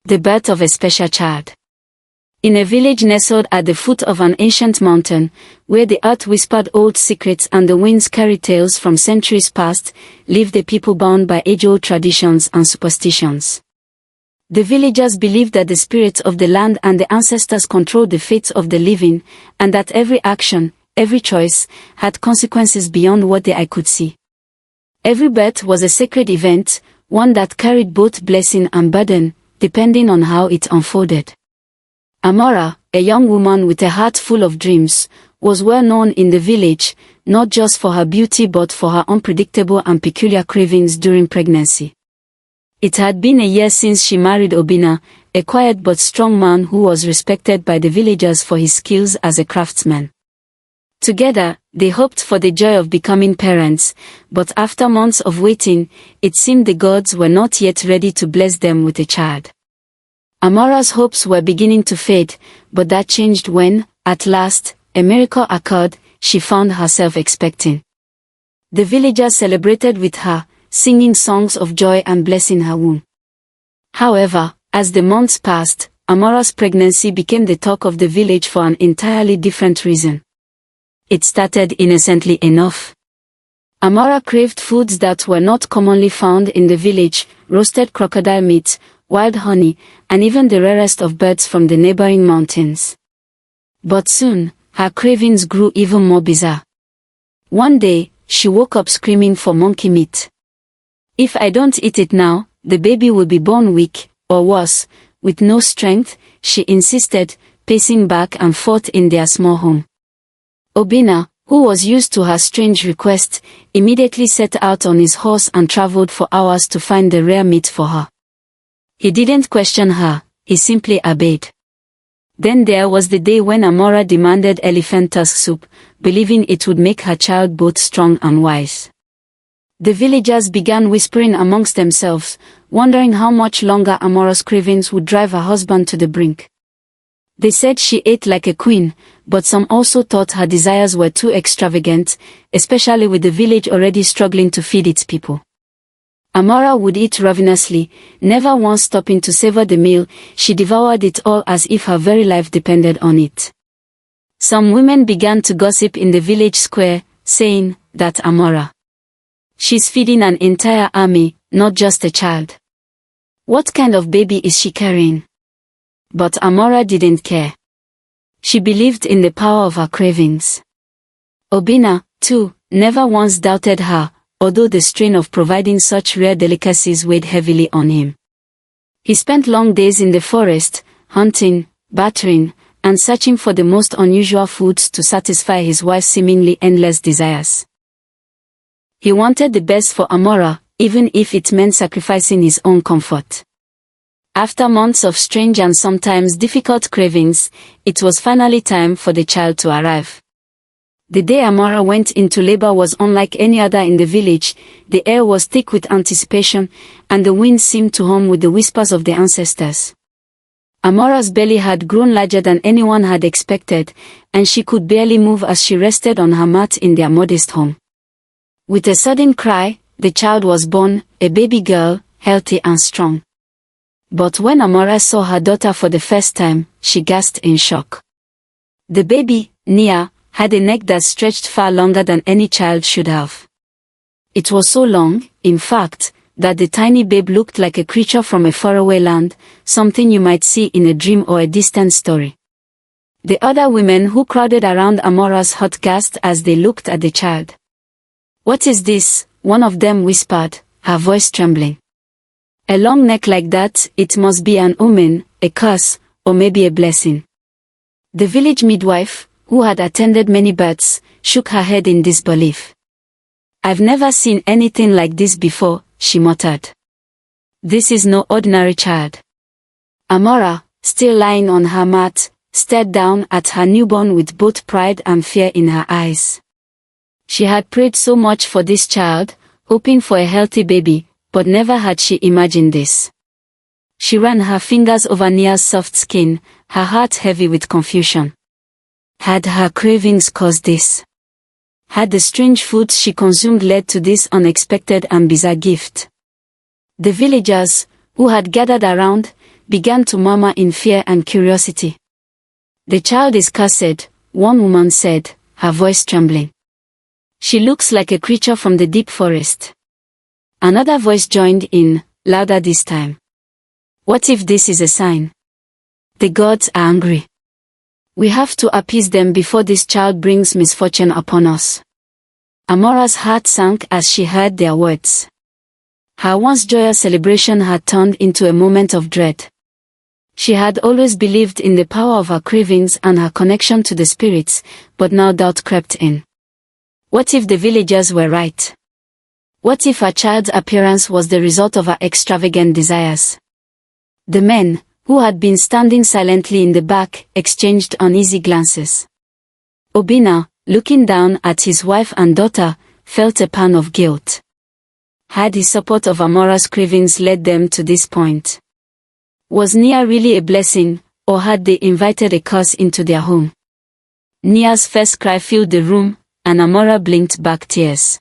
The birth of a special child. In a village nestled at the foot of an ancient mountain, where the earth whispered old secrets and the winds carried tales from centuries past, lived a people bound by age-old traditions and superstitions. The villagers believed that the spirits of the land and the ancestors controlled the fates of the living, and that every action, every choice, had consequences beyond what the eye could see. Every birth was a sacred event, one that carried both blessing and burden, depending on how it unfolded. Amora, a young woman with a heart full of dreams, was well known in the village, not just for her beauty but for her unpredictable and peculiar cravings during pregnancy. It had been a year since she married Obina, a quiet but strong man who was respected by the villagers for his skills as a craftsman. Together, they hoped for the joy of becoming parents, but after months of waiting, it seemed the gods were not yet ready to bless them with a child. Amora's hopes were beginning to fade, but that changed when, at last, a miracle occurred. She found herself expecting. The villagers celebrated with her, singing songs of joy and blessing her womb. However, as the months passed, Amora's pregnancy became the talk of the village for an entirely different reason. It started innocently enough. Amora craved foods that were not commonly found in the village: roasted crocodile meat, wild honey, and even the rarest of birds from the neighboring mountains. But soon, her cravings grew even more bizarre. One day, she woke up screaming for monkey meat. "If I don't eat it now, the baby will be born weak, or worse, with no strength," she insisted, pacing back and forth in their small home. Obina, who was used to her strange request, immediately set out on his horse and traveled for hours to find the rare meat for her. He didn't question her, he simply obeyed. Then there was the day when Amora demanded elephant tusk soup, believing it would make her child both strong and wise. The villagers began whispering amongst themselves, wondering how much longer Amora's cravings would drive her husband to the brink. They said she ate like a queen, but some also thought her desires were too extravagant, especially with the village already struggling to feed its people. Amora would eat ravenously, never once stopping to savor the meal. She devoured it all as if her very life depended on it. Some women began to gossip in the village square, saying that Amora, "She's feeding an entire army, not just a child. What kind of baby is she carrying?" But Amora didn't care. She believed in the power of her cravings. Obina, too, never once doubted her, although the strain of providing such rare delicacies weighed heavily on him. He spent long days in the forest, hunting, battering, and searching for the most unusual foods to satisfy his wife's seemingly endless desires. He wanted the best for Amora, even if it meant sacrificing his own comfort. After months of strange and sometimes difficult cravings, it was finally time for the child to arrive. The day Amora went into labor was unlike any other in the village. The air was thick with anticipation, and the wind seemed to hum with the whispers of the ancestors. Amora's belly had grown larger than anyone had expected, and she could barely move as she rested on her mat in their modest home. With a sudden cry, the child was born, a baby girl, healthy and strong. But when Amora saw her daughter for the first time, she gasped in shock. The baby, Nia, had a neck that stretched far longer than any child should have. It was so long, in fact, that the tiny babe looked like a creature from a faraway land, something you might see in a dream or a distant story. The other women who crowded around Amora's hut gasped as they looked at the child. "What is this?" one of them whispered, her voice trembling. "A long neck like that, it must be an omen, a curse, or maybe a blessing." The village midwife, who had attended many births, shook her head in disbelief. "I've never seen anything like this before," she muttered. "This is no ordinary child." Amora, still lying on her mat, stared down at her newborn with both pride and fear in her eyes. She had prayed so much for this child, hoping for a healthy baby, but never had she imagined this. She ran her fingers over Nia's soft skin, her heart heavy with confusion. Had her cravings caused this? Had the strange foods she consumed led to this unexpected and bizarre gift? The villagers, who had gathered around, began to murmur in fear and curiosity. "The child is cursed," one woman said, her voice trembling. "She looks like a creature from the deep forest." Another voice joined in, louder this time. "What if this is a sign? The gods are angry. We have to appease them before this child brings misfortune upon us." Amora's heart sank as she heard their words. Her once joyous celebration had turned into a moment of dread. She had always believed in the power of her cravings and her connection to the spirits, but now doubt crept in. What if the villagers were right? What if her child's appearance was the result of her extravagant desires? The men, who had been standing silently in the back, exchanged uneasy glances. Obina, looking down at his wife and daughter, felt a pang of guilt. Had his support of Amora's cravings led them to this point? Was Nia really a blessing, or had they invited a curse into their home? Nia's first cry filled the room, and Amora blinked back tears.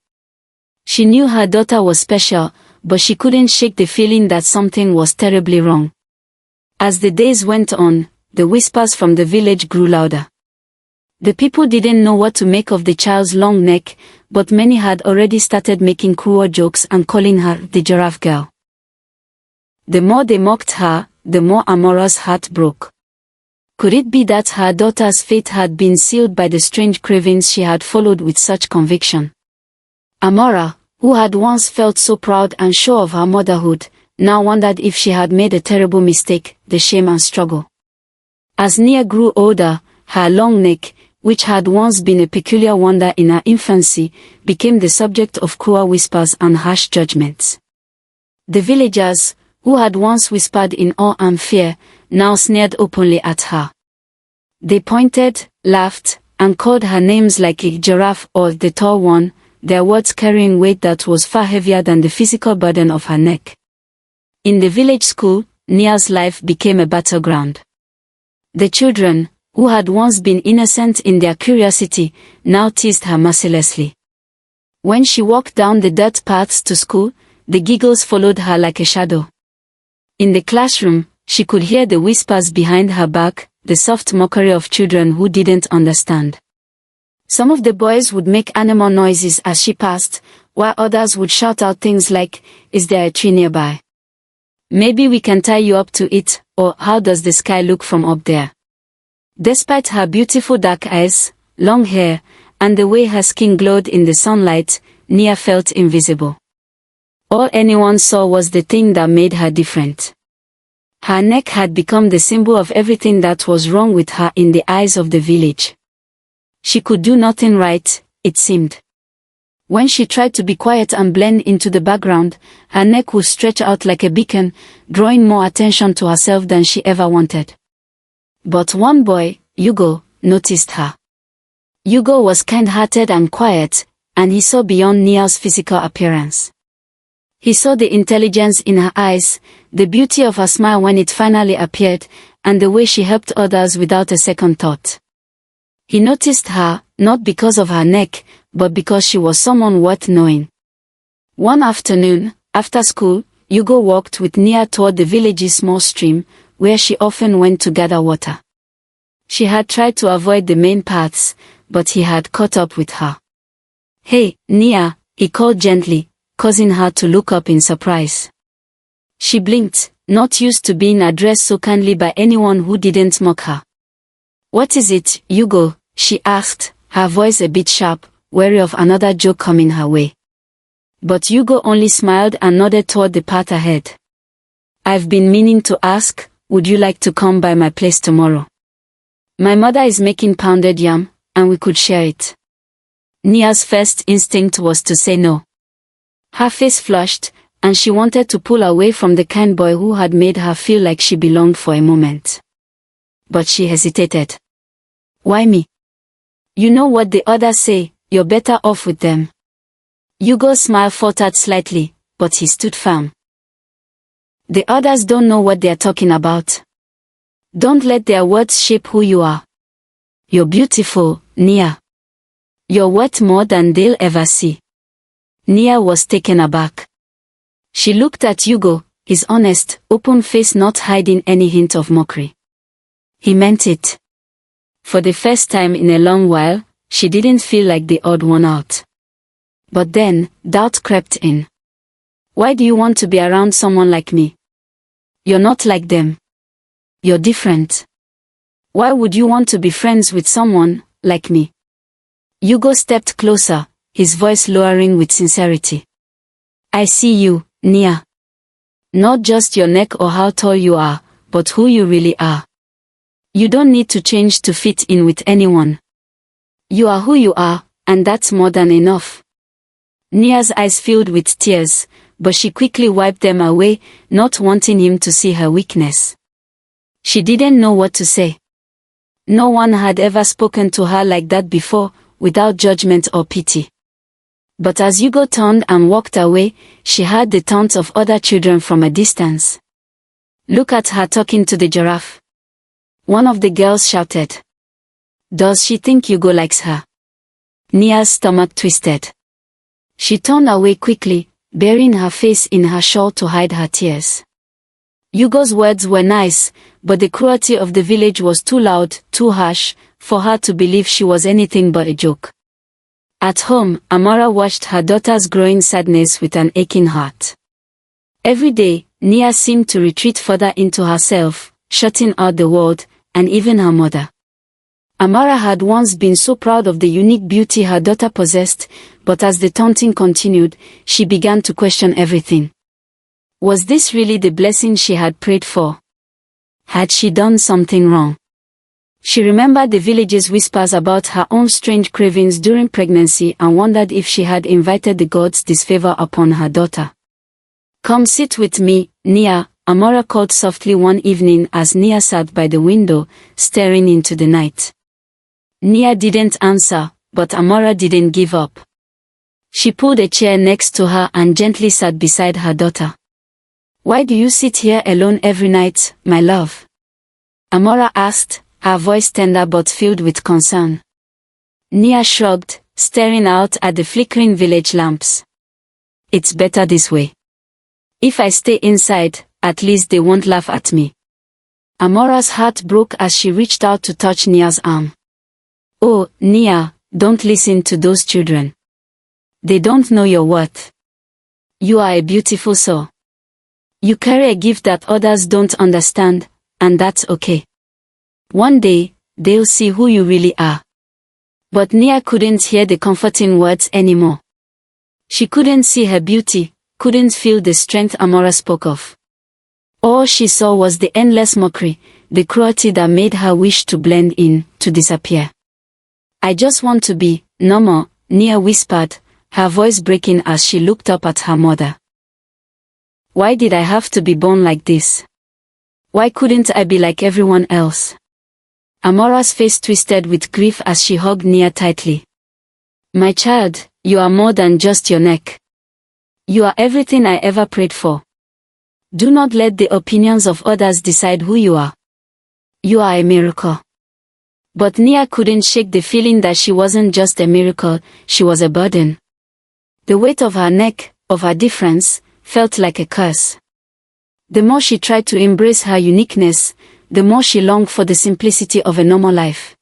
She knew her daughter was special, but she couldn't shake the feeling that something was terribly wrong. As the days went on, the whispers from the village grew louder. The people didn't know what to make of the child's long neck, but many had already started making cruel jokes and calling her the giraffe girl. The more they mocked her, the more Amora's heart broke. Could it be that her daughter's fate had been sealed by the strange cravings she had followed with such conviction? Amora, who had once felt so proud and sure of her motherhood, now wondered if she had made a terrible mistake, the shame and struggle. As Nia grew older, her long neck, which had once been a peculiar wonder in her infancy, became the subject of cruel whispers and harsh judgments. The villagers, who had once whispered in awe and fear, now sneered openly at her. They pointed, laughed, and called her names like a giraffe or the tall one, their words carrying weight that was far heavier than the physical burden of her neck. In the village school, Nia's life became a battleground. The children, who had once been innocent in their curiosity, now teased her mercilessly. When she walked down the dirt paths to school, the giggles followed her like a shadow. In the classroom, she could hear the whispers behind her back, the soft mockery of children who didn't understand. Some of the boys would make animal noises as she passed, while others would shout out things like, "Is there a tree nearby? Maybe we can tie you up to it," or "How does the sky look from up there?" Despite her beautiful dark eyes, long hair, and the way her skin glowed in the sunlight, Nia felt invisible. All anyone saw was the thing that made her different. Her neck had become the symbol of everything that was wrong with her in the eyes of the village. She could do nothing right, it seemed. When she tried to be quiet and blend into the background, her neck would stretch out like a beacon, drawing more attention to herself than she ever wanted. But one boy, Hugo, noticed her. Hugo was kind-hearted and quiet, and he saw beyond Nia's physical appearance. He saw the intelligence in her eyes, the beauty of her smile when it finally appeared, and the way she helped others without a second thought. He noticed her, not because of her neck, but because she was someone worth knowing. One afternoon, after school, Hugo walked with Nia toward the village's small stream, where she often went to gather water. She had tried to avoid the main paths, but he had caught up with her. "Hey, Nia," he called gently, causing her to look up in surprise. She blinked, not used to being addressed so kindly by anyone who didn't mock her. "What is it, Hugo?" she asked, her voice a bit sharp, wary of another joke coming her way. But Hugo only smiled and nodded toward the path ahead. "I've been meaning to ask, would you like to come by my place tomorrow? My mother is making pounded yam, and we could share it." Nia's first instinct was to say no. Her face flushed, and she wanted to pull away from the kind boy who had made her feel like she belonged for a moment. But she hesitated. "Why me? You know what the others say, you're better off with them." Hugo's smile faltered slightly, but he stood firm. "The others don't know what they're talking about. Don't let their words shape who you are. You're beautiful, Nia. You're worth more than they'll ever see." Nia was taken aback. She looked at Hugo, his honest, open face not hiding any hint of mockery. He meant it. For the first time in a long while, she didn't feel like the odd one out. But then, doubt crept in. Why do you want to be around someone like me? You're not like them. You're different. Why would you want to be friends with someone like me? Hugo stepped closer, his voice lowering with sincerity. I see you, Nia. Not just your neck or how tall you are, but who you really are. You don't need to change to fit in with anyone. You are who you are, and that's more than enough. Nia's eyes filled with tears, but she quickly wiped them away, not wanting him to see her weakness. She didn't know what to say. No one had ever spoken to her like that before, without judgment or pity. But as Hugo turned and walked away, she heard the taunts of other children from a distance. Look at her talking to the giraffe. One of the girls shouted. Does she think Hugo likes her? Nia's stomach twisted. She turned away quickly, burying her face in her shawl to hide her tears. Hugo's words were nice, but the cruelty of the village was too loud, too harsh, for her to believe she was anything but a joke. At home, Amara watched her daughter's growing sadness with an aching heart. Every day, Nia seemed to retreat further into herself, shutting out the world, and even her mother. Amara had once been so proud of the unique beauty her daughter possessed, but as the taunting continued, she began to question everything. Was this really the blessing she had prayed for? Had she done something wrong? She remembered the village's whispers about her own strange cravings during pregnancy and wondered if she had invited the gods' disfavor upon her daughter. Come sit with me, Nia, Amara called softly one evening as Nia sat by the window, staring into the night. Nia didn't answer, but Amara didn't give up. She pulled a chair next to her and gently sat beside her daughter. Why do you sit here alone every night, my love? Amara asked, her voice tender but filled with concern. Nia shrugged, staring out at the flickering village lamps. It's better this way. If I stay inside, at least they won't laugh at me. Amora's heart broke as she reached out to touch Nia's arm. Oh, Nia, don't listen to those children. They don't know your worth. You are a beautiful soul. You carry a gift that others don't understand, and that's okay. One day, they'll see who you really are. But Nia couldn't hear the comforting words anymore. She couldn't see her beauty, couldn't feel the strength Amora spoke of. All she saw was the endless mockery, the cruelty that made her wish to blend in, to disappear. I just want to be normal, Nia whispered, her voice breaking as she looked up at her mother. Why did I have to be born like this? Why couldn't I be like everyone else? Amora's face twisted with grief as she hugged Nia tightly. My child, you are more than just your neck. You are everything I ever prayed for. Do not let the opinions of others decide who you are. You are a miracle. But Nia couldn't shake the feeling that she wasn't just a miracle, she was a burden. The weight of her neck, of her difference, felt like a curse. The more she tried to embrace her uniqueness, the more she longed for the simplicity of a normal life.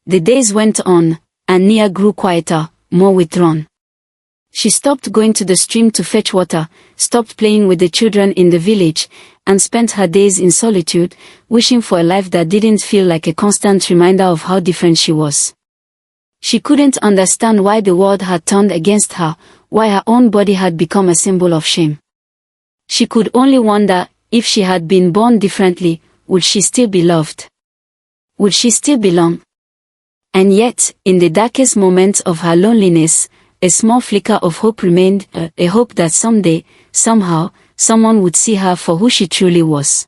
The days went on, and Nia grew quieter, more withdrawn. She stopped going to the stream to fetch water, stopped playing with the children in the village, and spent her days in solitude, wishing for a life that didn't feel like a constant reminder of how different she was. She couldn't understand why the world had turned against her, why her own body had become a symbol of shame. She could only wonder, if she had been born differently, would she still be loved? Would she still belong? And yet, in the darkest moments of her loneliness, a small flicker of hope remained, a hope that someday, somehow, someone would see her for who she truly was.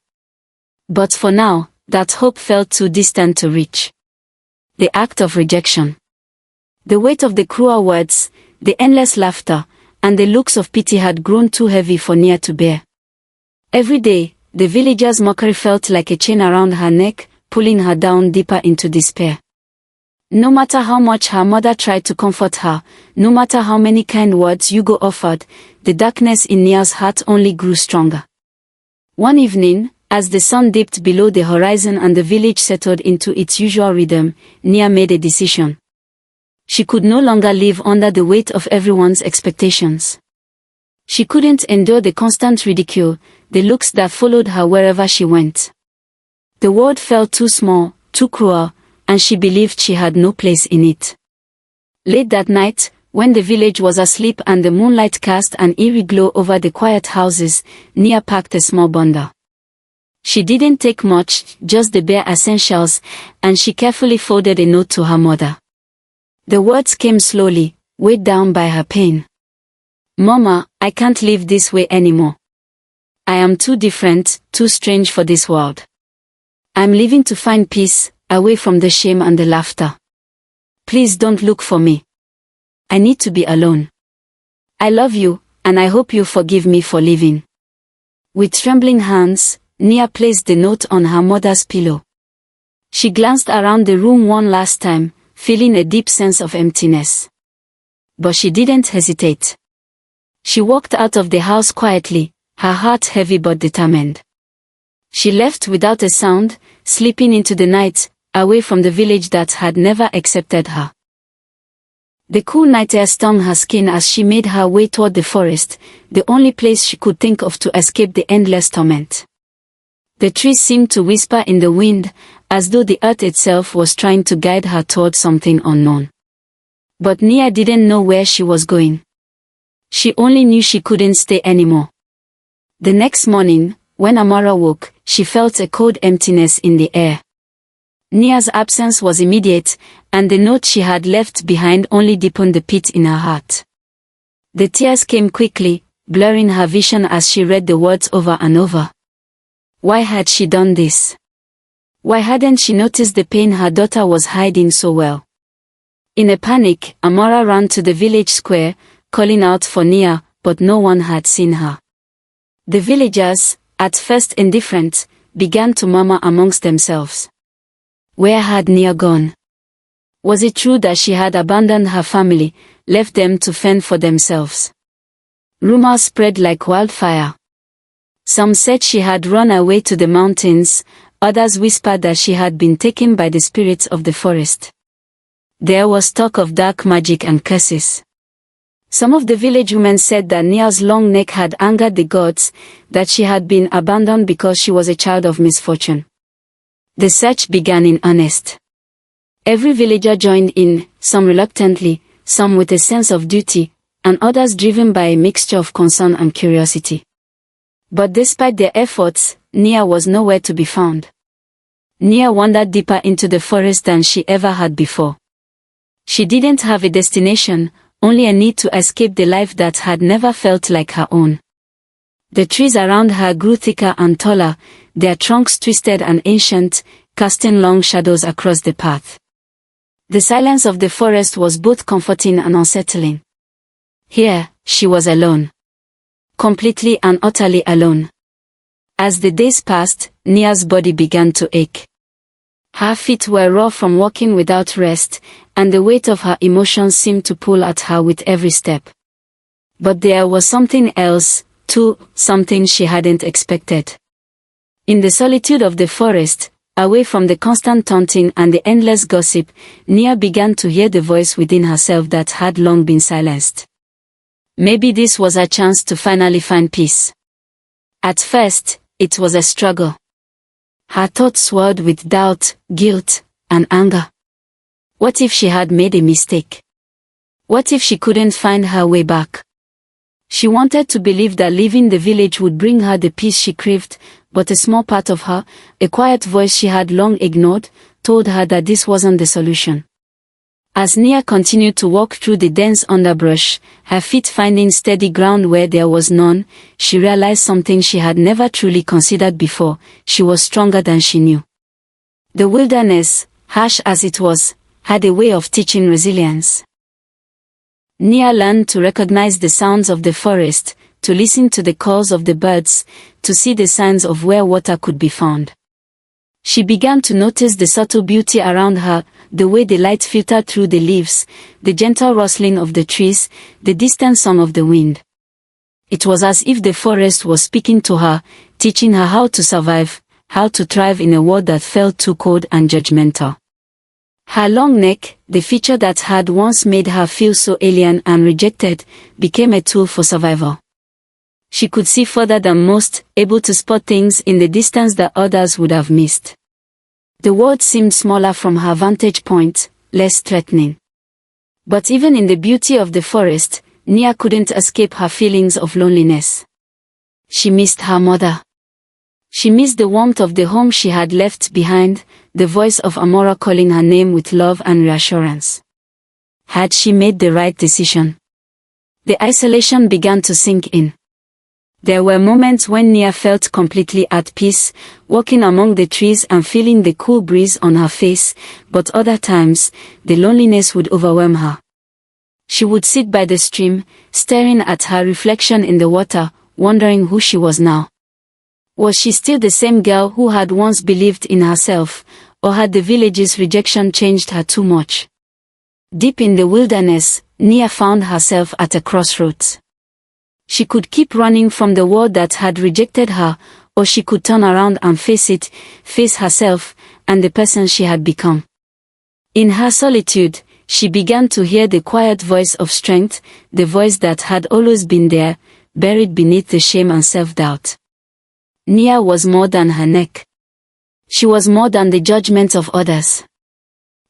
But for now, that hope felt too distant to reach. The act of rejection. The weight of the cruel words, the endless laughter, and the looks of pity had grown too heavy for Nia to bear. Every day, the villagers' mockery felt like a chain around her neck, pulling her down deeper into despair. No matter how much her mother tried to comfort her, no matter how many kind words Hugo offered, the darkness in Nia's heart only grew stronger. One evening, as the sun dipped below the horizon and the village settled into its usual rhythm, Nia made a decision. She could no longer live under the weight of everyone's expectations. She couldn't endure the constant ridicule, the looks that followed her wherever she went. The world felt too small, too cruel, and she believed she had no place in it. Late that night, when the village was asleep and the moonlight cast an eerie glow over the quiet houses, Nia packed a small bundle. She didn't take much, just the bare essentials, and she carefully folded a note to her mother. The words came slowly, weighed down by her pain. "Mama, I can't live this way anymore. I am too different, too strange for this world. I'm leaving to find peace, away from the shame and the laughter. Please don't look for me. I need to be alone. I love you, and I hope you forgive me for leaving." With trembling hands, Nia placed the note on her mother's pillow. She glanced around the room one last time, feeling a deep sense of emptiness. But she didn't hesitate. She walked out of the house quietly, her heart heavy but determined. She left without a sound, slipping into the night, away from the village that had never accepted her. The cool night air stung her skin as she made her way toward the forest, the only place she could think of to escape the endless torment. The trees seemed to whisper in the wind, as though the earth itself was trying to guide her toward something unknown. But Nia didn't know where she was going. She only knew she couldn't stay anymore. The next morning, when Amara woke, she felt a cold emptiness in the air. Nia's absence was immediate, and the note she had left behind only deepened the pit in her heart. The tears came quickly, blurring her vision as she read the words over and over. Why had she done this? Why hadn't she noticed the pain her daughter was hiding so well? In a panic, Amara ran to the village square, calling out for Nia, but no one had seen her. The villagers, at first indifferent, began to murmur amongst themselves. Where had Nia gone? Was it true that she had abandoned her family, left them to fend for themselves? Rumors spread like wildfire. Some said she had run away to the mountains, others whispered that she had been taken by the spirits of the forest. There was talk of dark magic and curses. Some of the village women said that Nia's long neck had angered the gods, that she had been abandoned because she was a child of misfortune. The search began in earnest. Every villager joined in, some reluctantly, some with a sense of duty, and others driven by a mixture of concern and curiosity. But despite their efforts, Nia was nowhere to be found. Nia wandered deeper into the forest than she ever had before. She didn't have a destination, only a need to escape the life that had never felt like her own. The trees around her grew thicker and taller, their trunks twisted and ancient, casting long shadows across the path. The silence of the forest was both comforting and unsettling. Here, she was alone. Completely and utterly alone. As the days passed, Nia's body began to ache. Her feet were raw from walking without rest, and the weight of her emotions seemed to pull at her with every step. But there was something else, too, something she hadn't expected. In the solitude of the forest, away from the constant taunting and the endless gossip, Nia began to hear the voice within herself that had long been silenced. Maybe this was her chance to finally find peace. At first, it was a struggle. Her thoughts swirled with doubt, guilt, and anger. What if she had made a mistake? What if she couldn't find her way back? She wanted to believe that leaving the village would bring her the peace she craved, but a small part of her, a quiet voice she had long ignored, told her that this wasn't the solution. As Nia continued to walk through the dense underbrush, her feet finding steady ground where there was none, she realized something she had never truly considered before: she was stronger than she knew. The wilderness, harsh as it was, had a way of teaching resilience. Nia learned to recognize the sounds of the forest, to listen to the calls of the birds, to see the signs of where water could be found. She began to notice the subtle beauty around her, the way the light filtered through the leaves, the gentle rustling of the trees, the distant song of the wind. It was as if the forest was speaking to her, teaching her how to survive, how to thrive in a world that felt too cold and judgmental. Her long neck, the feature that had once made her feel so alien and rejected, became a tool for survival. She could see further than most, able to spot things in the distance that others would have missed. The world seemed smaller from her vantage point, less threatening. But even in the beauty of the forest, Nia couldn't escape her feelings of loneliness. She missed her mother. She missed the warmth of the home she had left behind, the voice of Amora calling her name with love and reassurance. Had she made the right decision? The isolation began to sink in. There were moments when Nia felt completely at peace, walking among the trees and feeling the cool breeze on her face, but other times, the loneliness would overwhelm her. She would sit by the stream, staring at her reflection in the water, wondering who she was now. Was she still the same girl who had once believed in herself, or had the village's rejection changed her too much? Deep in the wilderness, Nia found herself at a crossroads. She could keep running from the world that had rejected her, or she could turn around and face it, face herself, and the person she had become. In her solitude, she began to hear the quiet voice of strength, the voice that had always been there, buried beneath the shame and self-doubt. Nia was more than her neck. She was more than the judgment of others.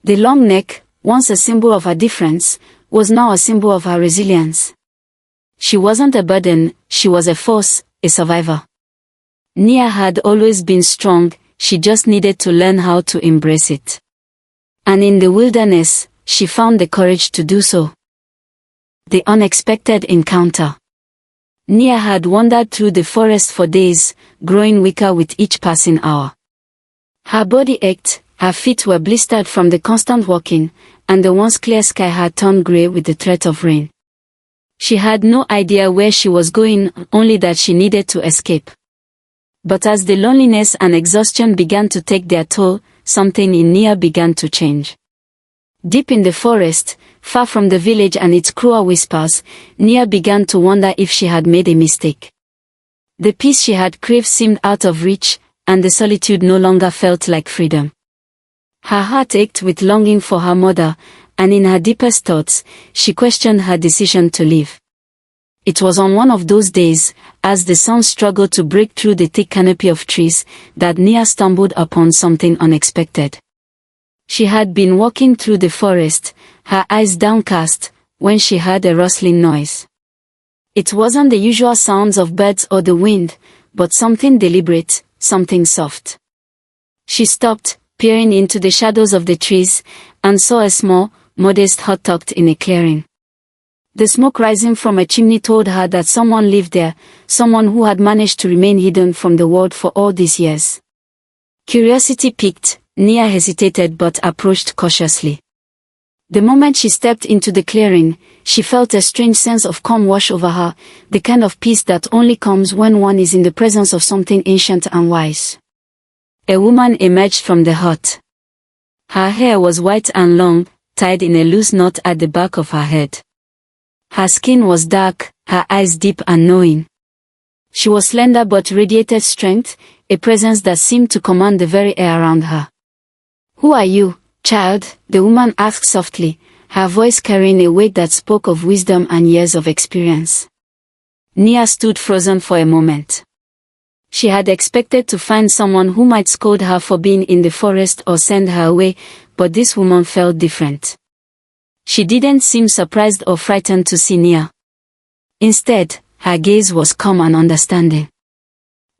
The long neck, once a symbol of her difference, was now a symbol of her resilience. She wasn't a burden, she was a force, a survivor. Nia had always been strong, she just needed to learn how to embrace it. And in the wilderness, she found the courage to do so. The unexpected encounter. Nia had wandered through the forest for days, growing weaker with each passing hour. Her body ached, her feet were blistered from the constant walking, and the once clear sky had turned grey with the threat of rain. She had no idea where she was going, only that she needed to escape. But as the loneliness and exhaustion began to take their toll, something in Nia began to change. Deep in the forest, far from the village and its cruel whispers, Nia began to wonder if she had made a mistake. The peace she had craved seemed out of reach, and the solitude no longer felt like freedom. Her heart ached with longing for her mother, and in her deepest thoughts, she questioned her decision to leave. It was on one of those days, as the sun struggled to break through the thick canopy of trees, that Nia stumbled upon something unexpected. She had been walking through the forest, her eyes downcast, when she heard a rustling noise. It wasn't the usual sounds of birds or the wind, but something deliberate, something soft. She stopped, peering into the shadows of the trees, and saw a small, modest hut tucked in a clearing. The smoke rising from a chimney told her that someone lived there, someone who had managed to remain hidden from the world for all these years. Curiosity piqued, Nia hesitated but approached cautiously. The moment she stepped into the clearing, she felt a strange sense of calm wash over her, the kind of peace that only comes when one is in the presence of something ancient and wise. A woman emerged from the hut. Her hair was white and long, tied in a loose knot at the back of her head. Her skin was dark, her eyes deep and knowing. She was slender but radiated strength, a presence that seemed to command the very air around her. "Who are you, child?" the woman asked softly, her voice carrying a weight that spoke of wisdom and years of experience. Nia stood frozen for a moment. She had expected to find someone who might scold her for being in the forest or send her away, but this woman felt different. She didn't seem surprised or frightened to see Nia. Instead, her gaze was calm and understanding.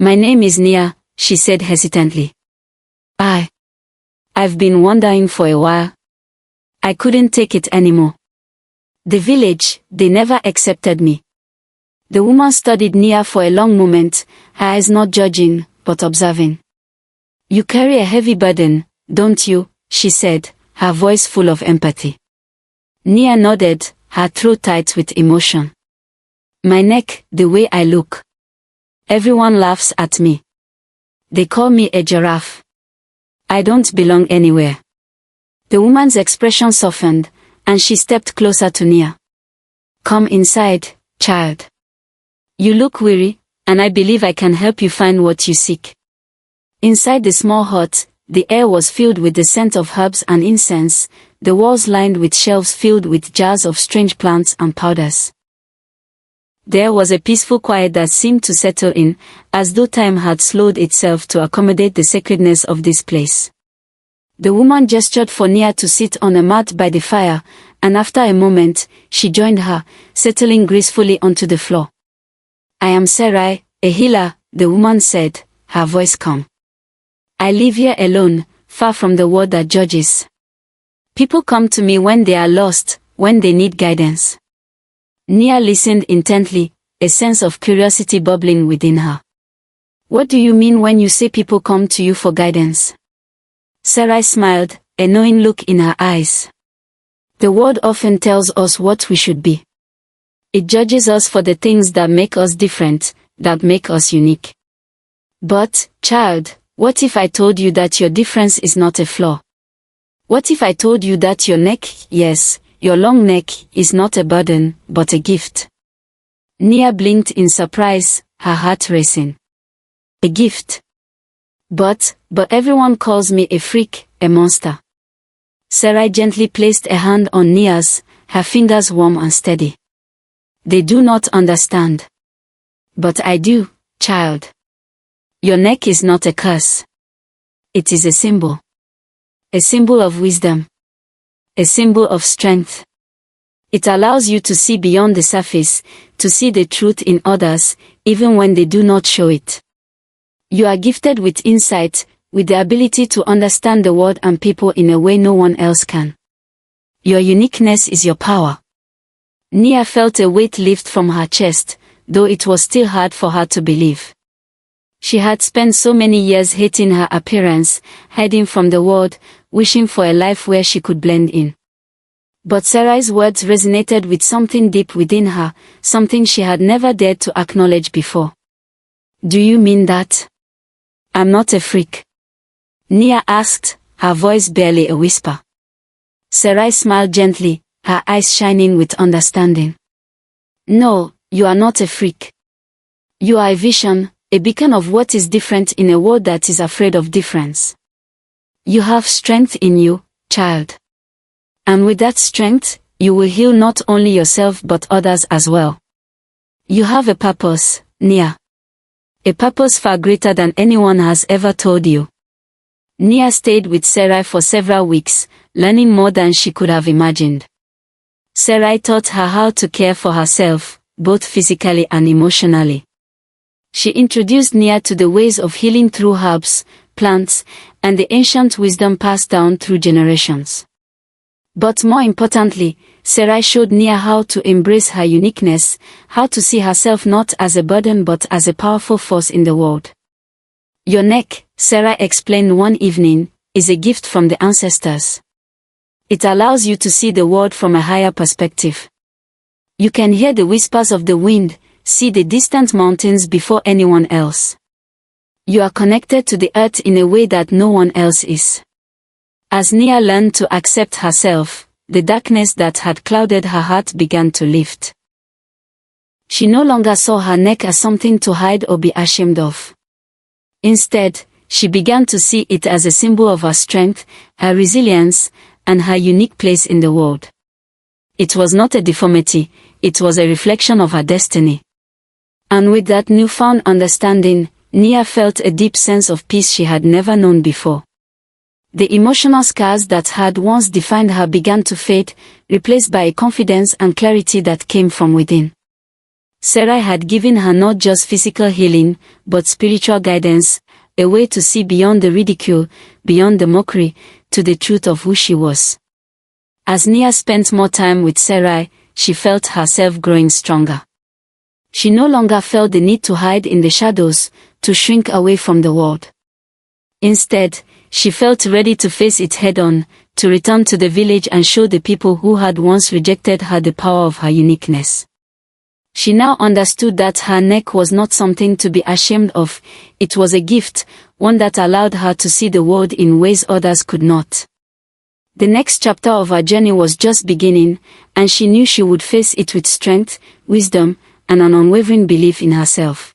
"My name is Nia," she said hesitantly. I've been wondering for a while. I couldn't take it anymore. The village, they never accepted me." The woman studied Nia for a long moment, her eyes not judging, but observing. "You carry a heavy burden, don't you?" she said, her voice full of empathy. Nia nodded, her throat tight with emotion. "My neck, the way I look. Everyone laughs at me. They call me a giraffe. I don't belong anywhere." The woman's expression softened, and she stepped closer to Nia. "Come inside, child. You look weary, and I believe I can help you find what you seek." Inside the small hut, the air was filled with the scent of herbs and incense, the walls lined with shelves filled with jars of strange plants and powders. There was a peaceful quiet that seemed to settle in, as though time had slowed itself to accommodate the sacredness of this place. The woman gestured for Nia to sit on a mat by the fire, and after a moment, she joined her, settling gracefully onto the floor. "I am Sarai, a healer," the woman said, her voice calm. "I live here alone, far from the world that judges. People come to me when they are lost, when they need guidance." Nia listened intently, a sense of curiosity bubbling within her. "What do you mean when you say people come to you for guidance?" Sarai smiled, a knowing look in her eyes. "The world often tells us what we should be. It judges us for the things that make us different, that make us unique. But, child, what if I told you that your difference is not a flaw? What if I told you that your neck, yes, your long neck, is not a burden, but a gift?" Nia blinked in surprise, her heart racing. "A gift? But everyone calls me a freak, a monster." Sarai gently placed a hand on Nia's, her fingers warm and steady. "They do not understand. But I do, child. Your neck is not a curse. It is a symbol. A symbol of wisdom. A symbol of strength. It allows you to see beyond the surface, to see the truth in others, even when they do not show it. You are gifted with insight, with the ability to understand the world and people in a way no one else can. Your uniqueness is your power." Nia felt a weight lift from her chest, though it was still hard for her to believe. She had spent so many years hating her appearance, hiding from the world, wishing for a life where she could blend in. But Sarai's words resonated with something deep within her, something she had never dared to acknowledge before. "Do you mean that I'm not a freak?" Nia asked, her voice barely a whisper. Sarai smiled gently, her eyes shining with understanding. "No, you are not a freak. You are a vision, a beacon of what is different in a world that is afraid of difference. You have strength in you, child. And with that strength, you will heal not only yourself but others as well. You have a purpose, Nia. A purpose far greater than anyone has ever told you." Nia stayed with Sarai for several weeks, learning more than she could have imagined. Sarai taught her how to care for herself, both physically and emotionally. She introduced Nia to the ways of healing through herbs, plants, and the ancient wisdom passed down through generations. But more importantly, Sarai showed Nia how to embrace her uniqueness, how to see herself not as a burden but as a powerful force in the world. "Your neck," Sarai explained one evening, "is a gift from the ancestors. It allows you to see the world from a higher perspective. You can hear the whispers of the wind, see the distant mountains before anyone else. You are connected to the earth in a way that no one else is." As Nia learned to accept herself, the darkness that had clouded her heart began to lift. She no longer saw her neck as something to hide or be ashamed of. Instead, she began to see it as a symbol of her strength, her resilience, and her unique place in the world. It was not a deformity, it was a reflection of her destiny. And with that newfound understanding, Nia felt a deep sense of peace she had never known before. The emotional scars that had once defined her began to fade, replaced by a confidence and clarity that came from within. Sarai had given her not just physical healing, but spiritual guidance, a way to see beyond the ridicule, beyond the mockery, to the truth of who she was. As Nia spent more time with Sarai, she felt herself growing stronger. She no longer felt the need to hide in the shadows, to shrink away from the world. Instead, she felt ready to face it head-on, to return to the village and show the people who had once rejected her the power of her uniqueness. She now understood that her neck was not something to be ashamed of, it was a gift, one that allowed her to see the world in ways others could not. The next chapter of her journey was just beginning, and she knew she would face it with strength, wisdom, and an unwavering belief in herself.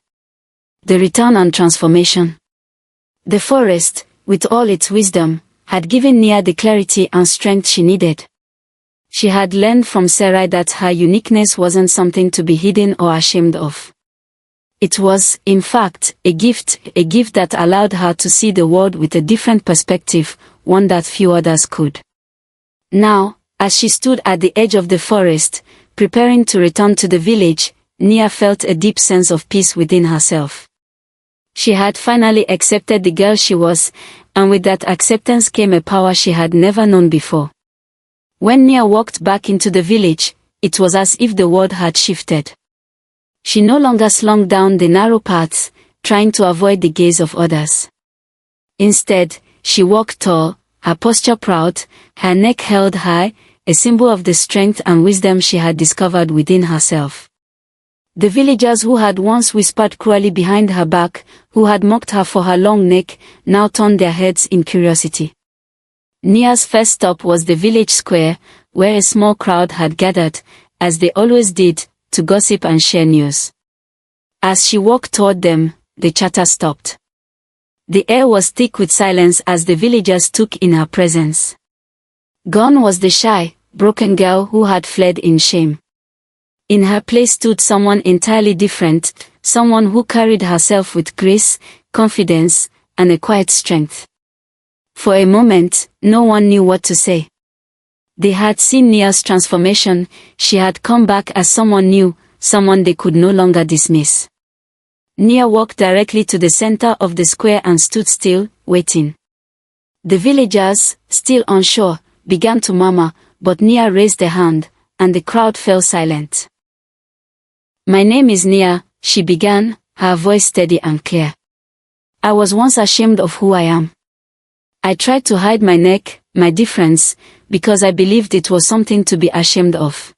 The return and transformation. The forest, with all its wisdom, had given Nia the clarity and strength she needed. She had learned from Sarai that her uniqueness wasn't something to be hidden or ashamed of. It was, in fact, a gift that allowed her to see the world with a different perspective, one that few others could. Now, as she stood at the edge of the forest, preparing to return to the village, Nia felt a deep sense of peace within herself. She had finally accepted the girl she was, and with that acceptance came a power she had never known before. When Nia walked back into the village, it was as if the world had shifted. She no longer slunk down the narrow paths, trying to avoid the gaze of others. Instead, she walked tall, her posture proud, her neck held high, a symbol of the strength and wisdom she had discovered within herself. The villagers who had once whispered cruelly behind her back, who had mocked her for her long neck, now turned their heads in curiosity. Nia's first stop was the village square, where a small crowd had gathered, as they always did, to gossip and share news. As she walked toward them, the chatter stopped. The air was thick with silence as the villagers took in her presence. Gone was the shy, broken girl who had fled in shame. In her place stood someone entirely different, someone who carried herself with grace, confidence, and a quiet strength. For a moment, no one knew what to say. They had seen Nia's transformation. She had come back as someone new, someone they could no longer dismiss. Nia walked directly to the center of the square and stood still, waiting. The villagers, still unsure, began to murmur, but Nia raised a hand, and the crowd fell silent. "My name is Nia," she began, her voice steady and clear. "I was once ashamed of who I am. I tried to hide my neck, my difference, because I believed it was something to be ashamed of.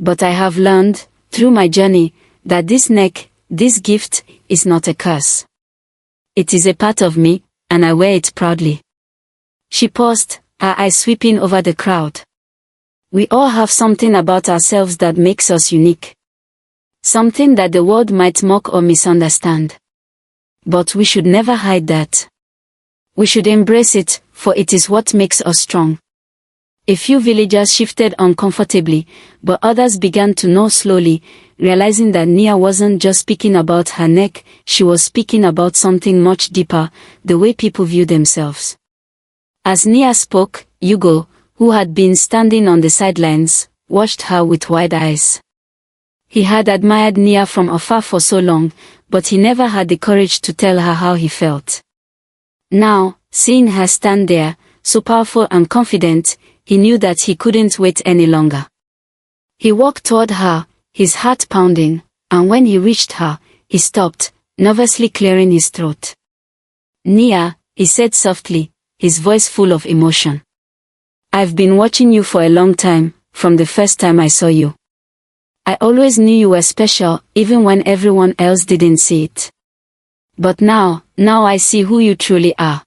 But I have learned, through my journey, that this neck, this gift, is not a curse. It is a part of me, and I wear it proudly." She paused, her eyes sweeping over the crowd. We all have something about ourselves that makes us unique. Something that the world might mock or misunderstand. But we should never hide that. We should embrace it, for it is what makes us strong. A few villagers shifted uncomfortably, but others began to nod slowly, realizing that Nia wasn't just speaking about her neck, she was speaking about something much deeper, the way people view themselves. As Nia spoke, Hugo, who had been standing on the sidelines, watched her with wide eyes. He had admired Nia from afar for so long, but he never had the courage to tell her how he felt. Now, seeing her stand there, so powerful and confident, he knew that he couldn't wait any longer. He walked toward her, his heart pounding, and when he reached her, he stopped, nervously clearing his throat. "Nia," he said softly, his voice full of emotion. "I've been watching you for a long time, from the first time I saw you. I always knew you were special, even when everyone else didn't see it. But now I see who you truly are.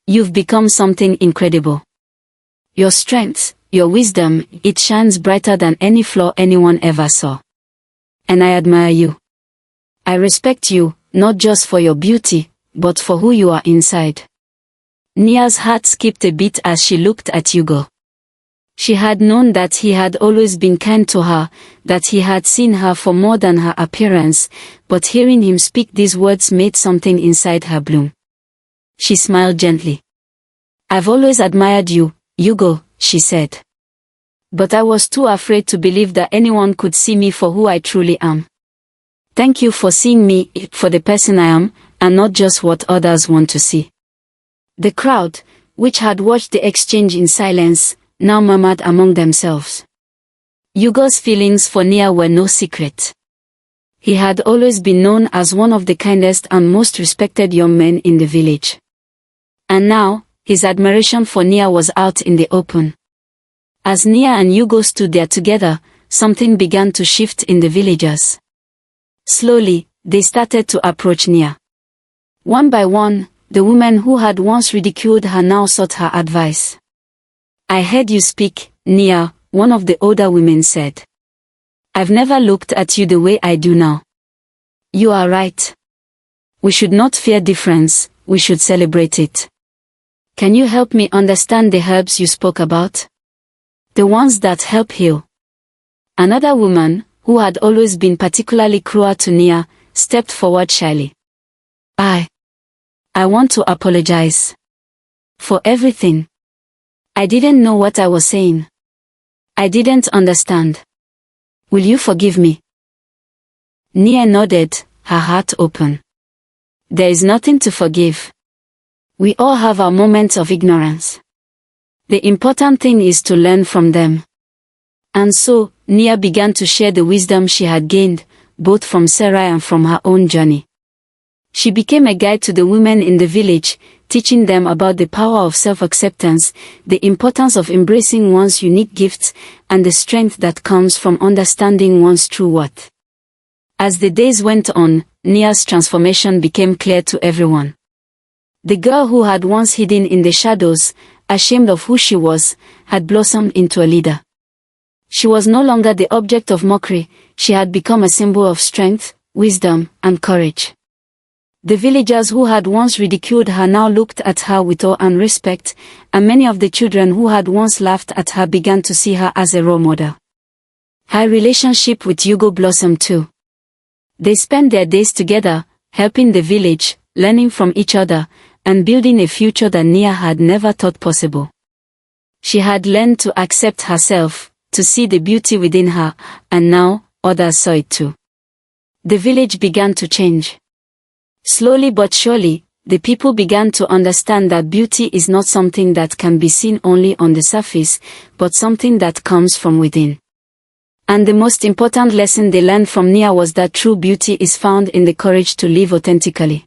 You've become something incredible. Your strength, your wisdom, it shines brighter than any flaw anyone ever saw. And I admire you. I respect you, not just for your beauty, but for who you are inside." Nia's heart skipped a beat as she looked at Hugo. She had known that he had always been kind to her, that he had seen her for more than her appearance, but hearing him speak these words made something inside her bloom. She smiled gently. "I've always admired you, Hugo," she said. "But I was too afraid to believe that anyone could see me for who I truly am. Thank you for seeing me for the person I am, and not just what others want to see." The crowd, which had watched the exchange in silence, now murmured among themselves. Hugo's feelings for Nia were no secret. He had always been known as one of the kindest and most respected young men in the village. And now, his admiration for Nia was out in the open. As Nia and Hugo stood there together, something began to shift in the villagers. Slowly, they started to approach Nia. One by one, the women who had once ridiculed her now sought her advice. "I heard you speak, Nia," one of the older women said. "I've never looked at you the way I do now. You are right. We should not fear difference, we should celebrate it. Can you help me understand the herbs you spoke about? The ones that help heal. Another woman, who had always been particularly cruel to Nia, stepped forward shyly. I want to apologize. For everything. I didn't know what I was saying. I didn't understand. Will you forgive me? Nia nodded, her heart open. There is nothing to forgive. We all have our moments of ignorance. The important thing is to learn from them. And so, Nia began to share the wisdom she had gained, both from Sarai and from her own journey. She became a guide to the women in the village, teaching them about the power of self-acceptance, the importance of embracing one's unique gifts, and the strength that comes from understanding one's true worth. As the days went on, Nia's transformation became clear to everyone. The girl who had once hidden in the shadows, ashamed of who she was, had blossomed into a leader. She was no longer the object of mockery, she had become a symbol of strength, wisdom, and courage. The villagers who had once ridiculed her now looked at her with awe and respect, and many of the children who had once laughed at her began to see her as a role model. Her relationship with Hugo blossomed too. They spent their days together, helping the village, learning from each other, and building a future that Nia had never thought possible. She had learned to accept herself, to see the beauty within her, and now, others saw it too. The village began to change. Slowly but surely, the people began to understand that beauty is not something that can be seen only on the surface, but something that comes from within. And the most important lesson they learned from Nia was that true beauty is found in the courage to live authentically.